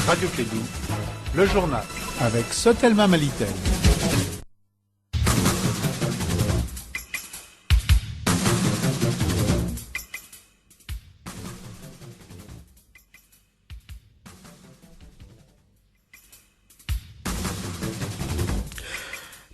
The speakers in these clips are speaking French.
Radio Clédou, le journal avec Sotelma Malitel.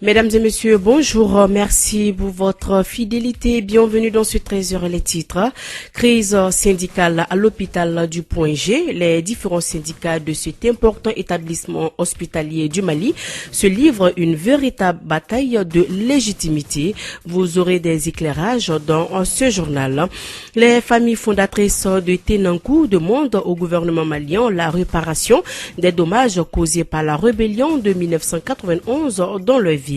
Mesdames et messieurs, bonjour. Merci pour votre fidélité. Bienvenue dans ce 13h les titres. Crise syndicale à l'hôpital du Point G. Les différents syndicats de cet important établissement hospitalier du Mali se livrent une véritable bataille de légitimité. Vous aurez des éclairages dans ce journal. Les familles fondatrices de Tenankou demandent au gouvernement malien la réparation des dommages causés par la rébellion de 1991 dans le ville.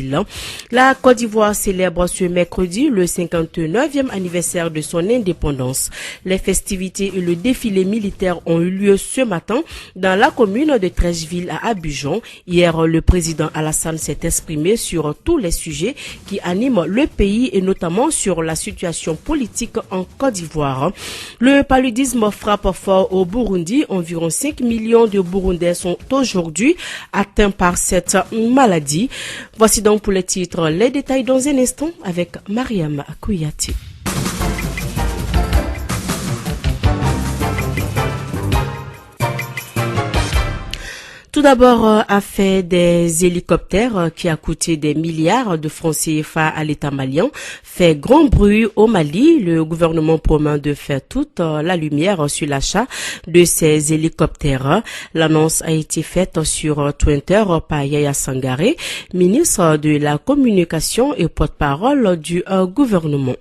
La Côte d'Ivoire célèbre ce mercredi le 59e anniversaire de son indépendance. Les festivités et le défilé militaire ont eu lieu ce matin dans la commune de Trècheville à Abidjan. Hier, le président Alassane s'est exprimé sur tous les sujets qui animent le pays et notamment sur la situation politique en Côte d'Ivoire. Le paludisme frappe fort au Burundi. Environ 5 millions de Burundais sont aujourd'hui atteints par cette maladie. Voici donc pour les titres, les détails dans un instant avec Mariam Kouyati. Tout d'abord, affaire des hélicoptères qui a coûté des milliards de francs CFA à l'État malien fait grand bruit au Mali. Le gouvernement promet de faire toute la lumière sur l'achat de ces hélicoptères. L'annonce a été faite sur Twitter par Yaya Sangaré, ministre de la Communication et porte-parole du gouvernement.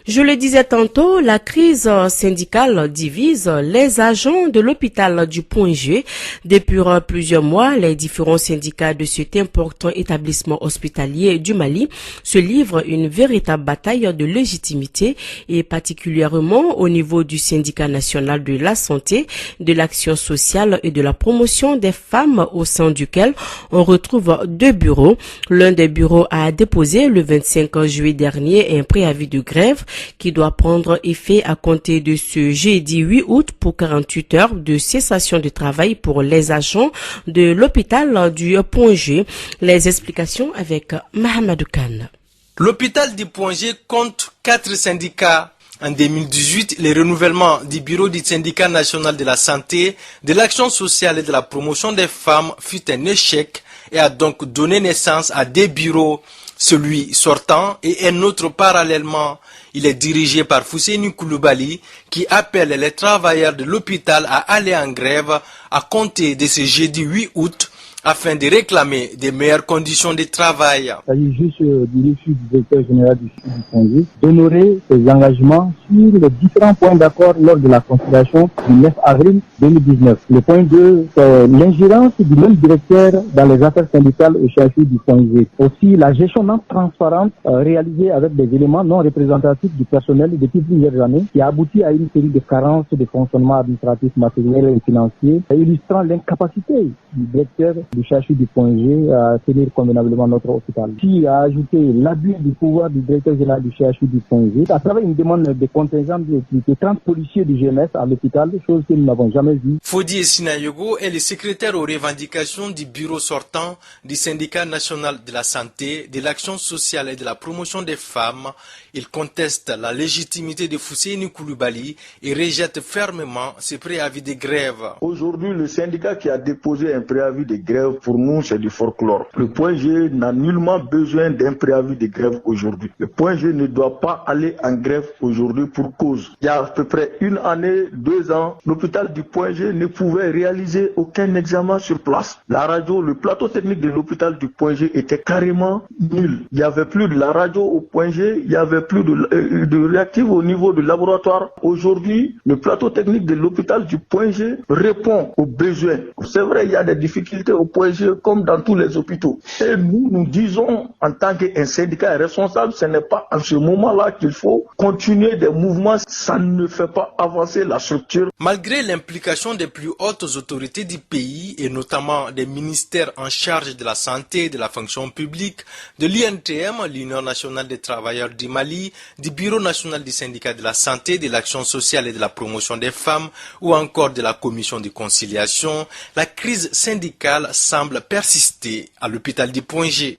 Je le disais tantôt, la crise syndicale divise les agents de l'hôpital du Point G. Depuis plusieurs mois, les différents syndicats de cet important établissement hospitalier du Mali se livrent une véritable bataille de légitimité et particulièrement au niveau du syndicat national de la santé, de l'action sociale et de la promotion des femmes au sein duquel on retrouve deux bureaux. L'un des bureaux a déposé le 25 juillet dernier un préavis de grève qui doit prendre effet à compter de ce jeudi 8 août pour 48 heures de cessation de travail pour les agents de l'hôpital du Point G. Les explications avec Mahamadou Khan. L'hôpital du Point G compte 4 syndicats. En 2018, le renouvellement du bureau du syndicat national de la santé, de l'action sociale et de la promotion des femmes fut un échec et a donc donné naissance à des bureaux, celui sortant et un autre parallèlement. Il est dirigé par Fousseini Koulibaly qui appelle les travailleurs de l'hôpital à aller en grève à compter de ce jeudi 8 août afin de réclamer des meilleures conditions de travail. Il s'agit juste du refus du directeur général du Point G d'honorer ses engagements sur les différents points d'accord lors de la conciliation du 9 avril 2019. Le point 2, c'est l'ingérence du même directeur dans les affaires syndicales au CHU du Point G. Aussi, la gestion non transparente réalisée avec des éléments non représentatifs du personnel depuis plusieurs années qui a abouti à une série de carences de fonctionnement administratif, matériel et financier, illustrant l'incapacité du directeur du CHU du Point G à tenir convenablement notre hôpital. Qui a ajouté l'abus du pouvoir du directeur général du CHU du Point G à travers une demande de contingent de 30 policiers du GMS à l'hôpital, chose que nous n'avons jamais vue. Fodi Sinayogo est le secrétaire aux revendications du bureau sortant du syndicat national de la santé, de l'action sociale et de la promotion des femmes. Il conteste la légitimité de Fousseini Koulibaly et rejette fermement ce préavis de grève. Aujourd'hui, le syndicat qui a déposé un préavis de grève, pour nous, c'est du folklore. Le Point G n'a nullement besoin d'un préavis de grève aujourd'hui. Le Point G ne doit pas aller en grève aujourd'hui pour cause. Il y a à peu près 1 année, 2 ans, l'hôpital du Point G ne pouvait réaliser aucun examen sur place. La radio, le plateau technique de l'hôpital du Point G était carrément nul. Il n'y avait plus de la radio au Point G, il n'y avait plus de réactifs au niveau du laboratoire. Aujourd'hui, le plateau technique de l'hôpital du Point G répond aux besoins. C'est vrai, il y a des difficultés au point G comme dans tous les hôpitaux. Et nous disons, en tant qu'un syndicat responsable, ce n'est pas en ce moment-là qu'il faut continuer des mouvements. Ça ne fait pas avancer la structure. Malgré l'implication des plus hautes autorités du pays et notamment des ministères en charge de la santé et de la fonction publique, de l'INTM, l'Union nationale des travailleurs du Mali, du Bureau national du syndicat de la santé, de l'action sociale et de la promotion des femmes ou encore de la commission de conciliation, la crise syndicale semble persister à l'hôpital du Point G.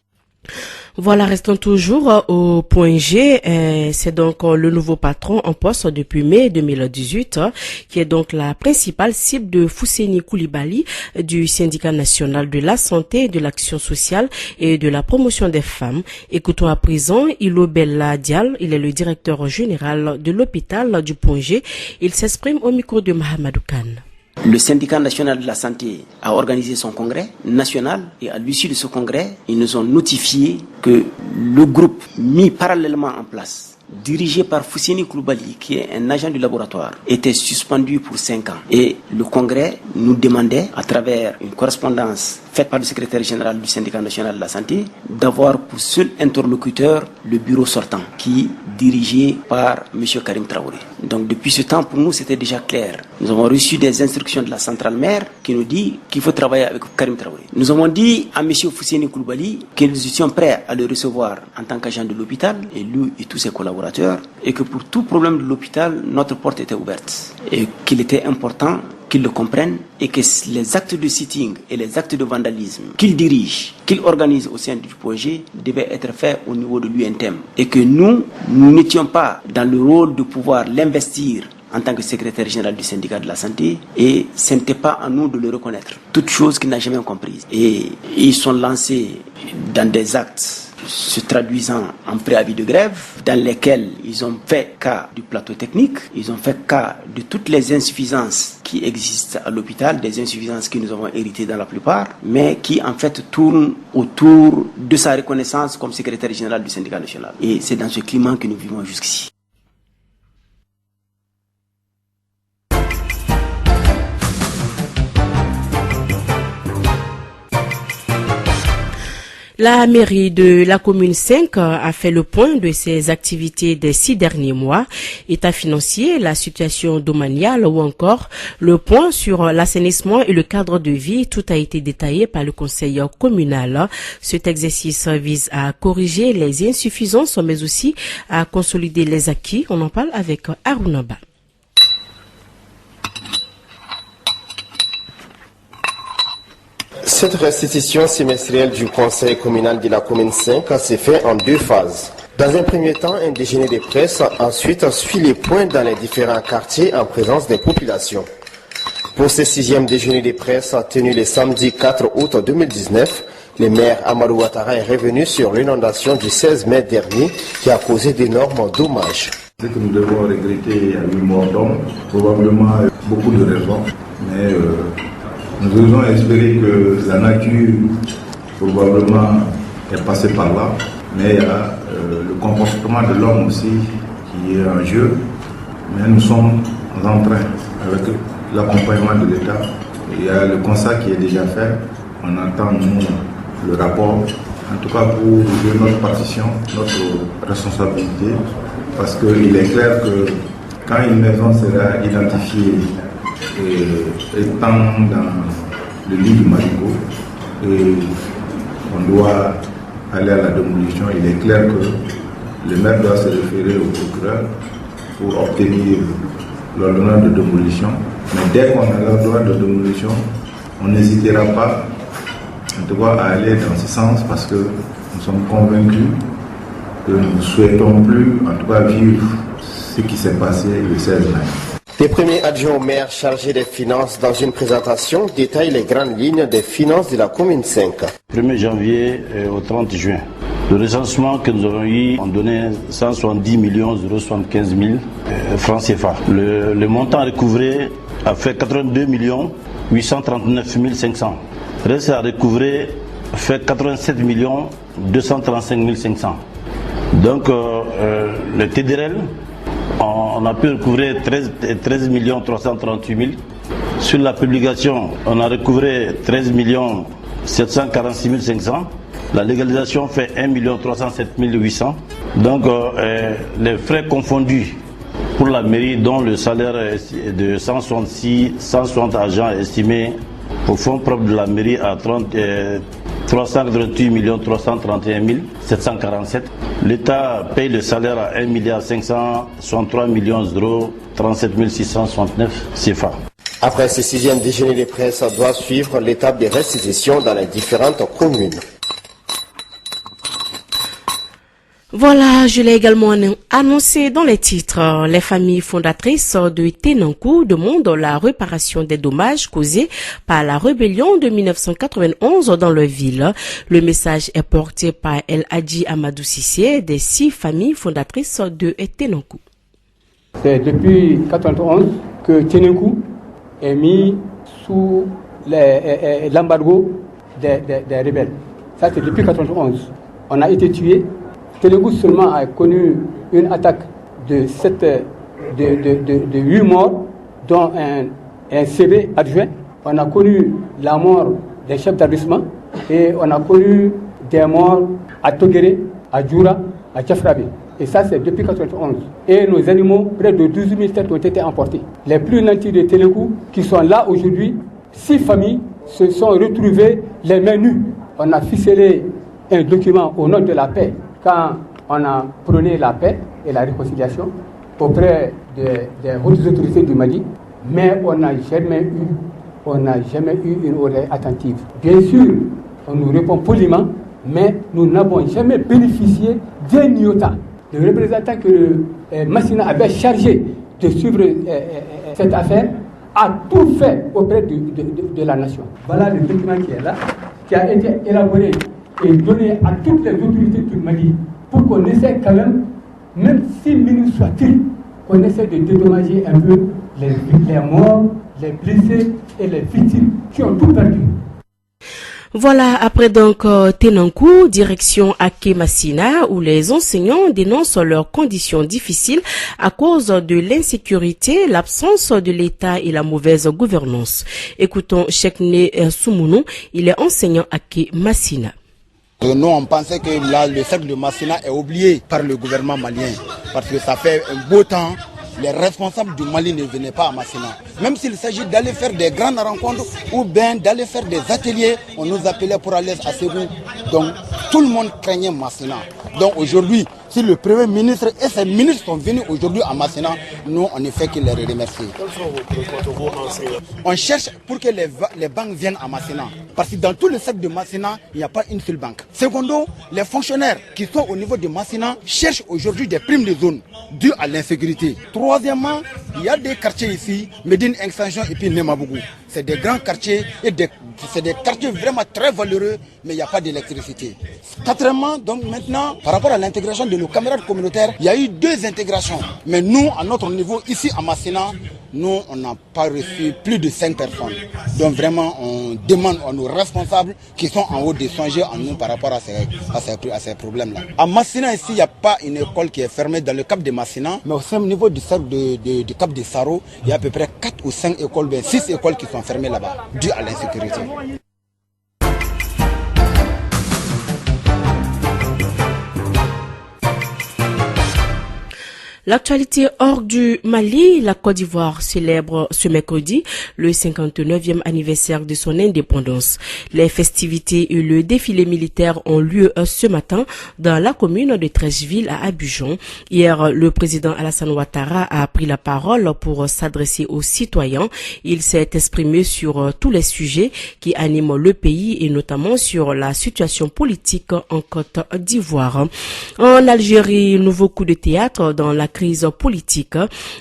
Voilà, restons toujours au Point G. C'est donc le nouveau patron en poste depuis mai 2018, qui est donc la principale cible de Fousseni Koulibaly du syndicat national de la santé, de l'action sociale et de la promotion des femmes. Écoutons à présent Ilo Bella Dial. Il est le directeur général de l'hôpital du Point G. Il s'exprime au micro de Mahamadou Khan. Le syndicat national de la santé a organisé son congrès national et à l'issue de ce congrès, ils nous ont notifié que le groupe mis parallèlement en place, dirigé par Fousseni Koulibaly, qui est un agent du laboratoire, était suspendu pour 5 ans. Et le congrès nous demandait, à travers une correspondance faite par le secrétaire général du syndicat national de la santé, d'avoir pour seul interlocuteur le bureau sortant, qui est dirigé par M. Karim Traoré. Donc depuis ce temps, pour nous, c'était déjà clair. Nous avons reçu des instructions de la centrale mère qui nous dit qu'il faut travailler avec Karim Traoré. Nous avons dit à M. Fousseni Koulibaly que nous étions prêts à le recevoir en tant qu'agent de l'hôpital, et lui et tous ses collaborateurs, et que pour tout problème de l'hôpital, notre porte était ouverte. Et qu'il était important qu'ils le comprennent et que les actes de sitting et les actes de vandalisme qu'il dirige, qu'il organise au sein du projet devaient être faits au niveau de l'UNTM. Et que nous n'étions pas dans le rôle de pouvoir l'investir en tant que secrétaire général du syndicat de la santé, et ce n'était pas à nous de le reconnaître. Toute chose qu'il n'a jamais comprise. Et ils sont lancés dans des actes se traduisant en préavis de grève, dans lesquels ils ont fait cas du plateau technique, ils ont fait cas de toutes les insuffisances qui existent à l'hôpital, des insuffisances que nous avons héritées dans la plupart, mais qui en fait tournent autour de sa reconnaissance comme secrétaire général du syndicat national. Et c'est dans ce climat que nous vivons jusqu'ici. La mairie de la commune 5 a fait le point de ses activités des 6 derniers mois, état financier, la situation domaniale ou encore le point sur l'assainissement et le cadre de vie. Tout a été détaillé par le conseil communal. Cet exercice vise à corriger les insuffisances mais aussi à consolider les acquis. On en parle avec Arunaba. Cette restitution semestrielle du conseil communal de la commune 5 s'est faite en 2 phases. Dans un premier temps, un déjeuner de presse, ensuite suit les points dans les différents quartiers en présence des populations. Pour ce 6e déjeuner de presse tenu le samedi 4 août 2019, le maire Amadou Ouattara est revenu sur l'inondation du 16 mai dernier qui a causé d'énormes dommages. Ce que nous devons regretter, il y a 8 morts d'hommes, probablement beaucoup de raisons, mais nous devons espérer que la nature probablement est passée par là, mais il y a le comportement de l'homme aussi qui est en jeu. Mais nous sommes en train, avec l'accompagnement de l'État, il y a le constat qui est déjà fait. On attend, nous, le rapport, en tout cas pour jouer notre partition, notre responsabilité, parce qu'il est clair que quand une maison sera identifiée étant dans le lit du marigot et on doit aller à la démolition, il est clair que le maire doit se référer au procureur pour obtenir l'ordonnance de démolition. Mais dès qu'on a l'ordonnance de démolition, on n'hésitera pas en tout cas à aller dans ce sens parce que nous sommes convaincus que nous ne souhaitons plus en tout cas vivre ce qui s'est passé le 16 mai. Le premier adjoint au maire chargé des finances dans une présentation détaille les grandes lignes des finances de la commune 5. 1er janvier au 30 juin. Le recensement que nous avons eu a donné 170 075 000 francs CFA. Le montant recouvré a fait 82 839 500. Le reste à recouvrer fait 87 235 500. Donc le TDRL, on a pu recouvrer 13 338 000. Sur la publication, on a recouvré 13 746 500. La légalisation fait 1 307 800. Donc les frais confondus pour la mairie, dont le salaire de 160 agents estimé au fonds propre de la mairie à 328 331 747. L'État paye le salaire à 1 563 millions d'euros, 37 669 CFA. Après ce 6e déjeuner de presse, doit suivre l'étape des restitutions dans les différentes communes. Voilà, je l'ai également annoncé dans les titres. Les familles fondatrices de Tenankou demandent la réparation des dommages causés par la rébellion de 1991 dans leur ville. Le message est porté par El Hadji Amadou Sissé des 6 familles fondatrices de Tenankou. C'est depuis 1991 que Tenankou est mis sous l'embargo des rebelles. Ça, c'est depuis 1991. On a été tués. Tenankou seulement a connu une attaque de 8 morts, dont un CB adjoint. On a connu la mort des chefs d'arrondissement et on a connu des morts à Togéré, à Djoura, à Tchafrabi. Et ça, c'est depuis 1991. Et nos animaux, près de 12 000 têtes ont été emportés. Les plus nantis de Tenankou, qui sont là aujourd'hui, 6 familles se sont retrouvées les mains nues. On a ficelé un document au nom de la paix quand on a prôné la paix et la réconciliation auprès des hautes autorités du Mali, mais on n'a jamais eu une oreille attentive. Bien sûr, on nous répond poliment, mais nous n'avons jamais bénéficié d'un iota. Le représentant que Massina avait chargé de suivre cette affaire a tout fait auprès de la nation. Voilà le document qui est là, qui a été élaboré et donné à toutes les autorités du Mali pour qu'on essaie quand même si minutes soit-il, qu'on essaie de dédommager un peu les morts, les blessés et les victimes qui ont tout perdu. Voilà, après donc Tenankou, direction Aké Massina, où les enseignants dénoncent leurs conditions difficiles à cause de l'insécurité, l'absence de l'État et la mauvaise gouvernance. Écoutons Chekne Soumounou, il est enseignant à Aké Massina. Nous, on pensait que là, le cercle de Massina est oublié par le gouvernement malien, parce que ça fait un beau temps. Les responsables du Mali ne venaient pas à Massina. Même s'il s'agit d'aller faire des grandes rencontres ou bien d'aller faire des ateliers, on nous appelait pour aller à Ségou. Donc tout le monde craignait Massina. Donc aujourd'hui, si le Premier ministre et ses ministres sont venus aujourd'hui à Massina, nous on ne fait que les remercier. On cherche pour que les banques viennent à Massina. Parce que dans tout le secteur de Massina, il n'y a pas une seule banque. Secondo, les fonctionnaires qui sont au niveau de Massina cherchent aujourd'hui des primes de zone dues à l'insécurité. Troisièmement, il y a des quartiers ici, Médine Extension et puis Nemabougou. C'est des grands quartiers et c'est des quartiers vraiment très valeureux, mais il n'y a pas d'électricité. Quatrièmement, donc maintenant, par rapport à l'intégration de nos camarades communautaires, il y a eu 2 intégrations. Mais nous, à notre niveau, ici à Massina, nous, on n'a pas reçu plus de 5 personnes. Donc vraiment, on demande à nos responsables qui sont en haut de songer en nous par rapport à ces problèmes-là. À Massina, ici, il n'y a pas une école qui est fermée dans le cap de Massina, mais au niveau du cercle du cap de Saro, il y a à peu près 4 ou 5 écoles, 6 écoles qui sont fermées là-bas, dues à l'insécurité. L'actualité hors du Mali, la Côte d'Ivoire célèbre ce mercredi le 59e anniversaire de son indépendance. Les festivités et le défilé militaire ont lieu ce matin dans la commune de Treichville à Abidjan. Hier, le président Alassane Ouattara a pris la parole pour s'adresser aux citoyens. Il s'est exprimé sur tous les sujets qui animent le pays et notamment sur la situation politique en Côte d'Ivoire. En Algérie, nouveau coup de théâtre dans la crise politique.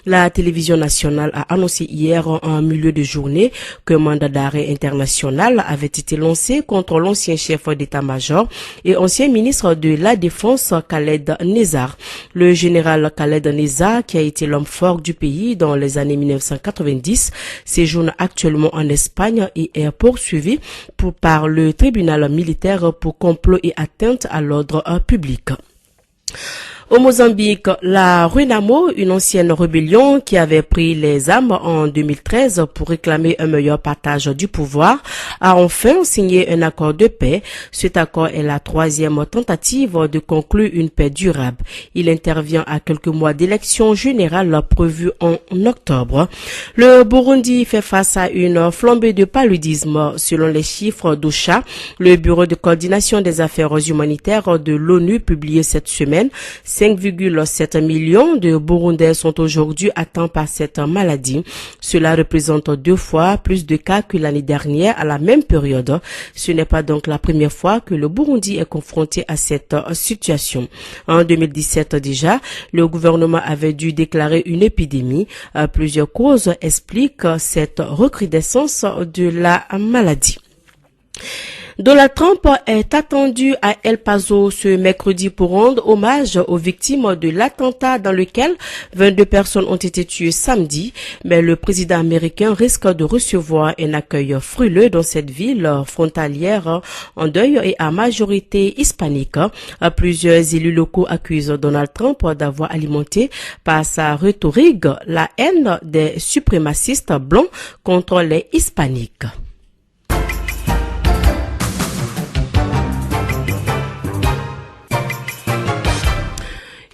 La télévision nationale a annoncé hier en milieu de journée qu'un mandat d'arrêt international avait été lancé contre l'ancien chef d'état-major et ancien ministre de la Défense Khaled Nezar. Le général Khaled Nezar, qui a été l'homme fort du pays dans les années 1990, séjourne actuellement en Espagne et est poursuivi par le tribunal militaire pour complot et atteinte à l'ordre public. Au Mozambique, la Renamo, une ancienne rébellion qui avait pris les armes en 2013 pour réclamer un meilleur partage du pouvoir, a enfin signé un accord de paix. Cet accord est la troisième tentative de conclure une paix durable. Il intervient à quelques mois d'élections générales prévues en octobre. Le Burundi fait face à une flambée de paludisme. Selon les chiffres d'OCHA, le Bureau de coordination des affaires humanitaires de l'ONU publié cette semaine, 5,7 millions de Burundais sont aujourd'hui atteints par cette maladie. Cela représente 2 fois plus de cas que l'année dernière à la même période. Ce n'est pas donc la première fois que le Burundi est confronté à cette situation. En 2017 déjà, le gouvernement avait dû déclarer une épidémie. Plusieurs causes expliquent cette recrudescence de la maladie. Donald Trump est attendu à El Paso ce mercredi pour rendre hommage aux victimes de l'attentat dans lequel 22 personnes ont été tuées samedi. Mais le président américain risque de recevoir un accueil frileux dans cette ville frontalière en deuil et à majorité hispanique. Plusieurs élus locaux accusent Donald Trump d'avoir alimenté par sa rhétorique la haine des suprémacistes blancs contre les hispaniques.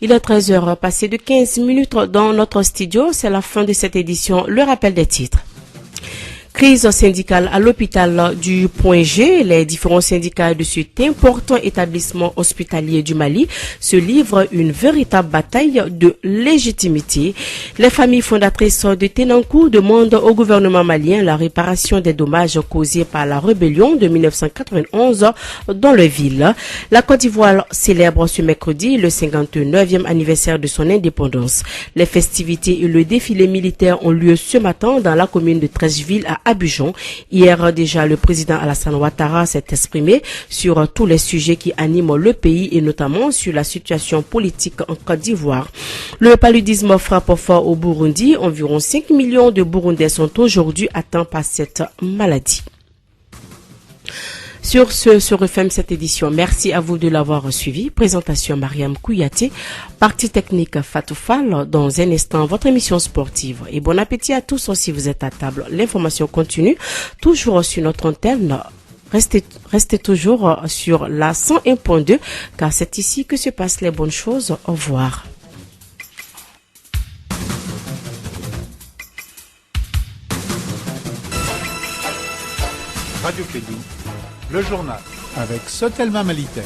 Il est 13h passé de 15 minutes dans notre studio. C'est la fin de cette édition. Le rappel des titres. Crise syndicale à l'hôpital du Point G. Les différents syndicats de cet important établissement hospitalier du Mali se livrent une véritable bataille de légitimité. Les familles fondatrices de Tenankou demandent au gouvernement malien la réparation des dommages causés par la rébellion de 1991 dans le ville. La Côte d'Ivoire célèbre ce mercredi le 59e anniversaire de son indépendance. Les festivités et le défilé militaire ont lieu ce matin dans la commune de Treichville à Abidjan. Hier déjà, le président Alassane Ouattara s'est exprimé sur tous les sujets qui animent le pays et notamment sur la situation politique en Côte d'Ivoire. Le paludisme frappe fort au Burundi. Environ 5 millions de Burundais sont aujourd'hui atteints par cette maladie. Sur ce, se referme cette édition. Merci à vous de l'avoir suivi. Présentation Mariam Kouyaté, partie technique Fatou Fall. Dans un instant, votre émission sportive. Et bon appétit à tous si vous êtes à table. L'information continue toujours sur notre antenne. Restez toujours sur la 101.2 car c'est ici que se passent les bonnes choses. Au revoir. Radio Kédou, le journal avec Sotelma Malitel.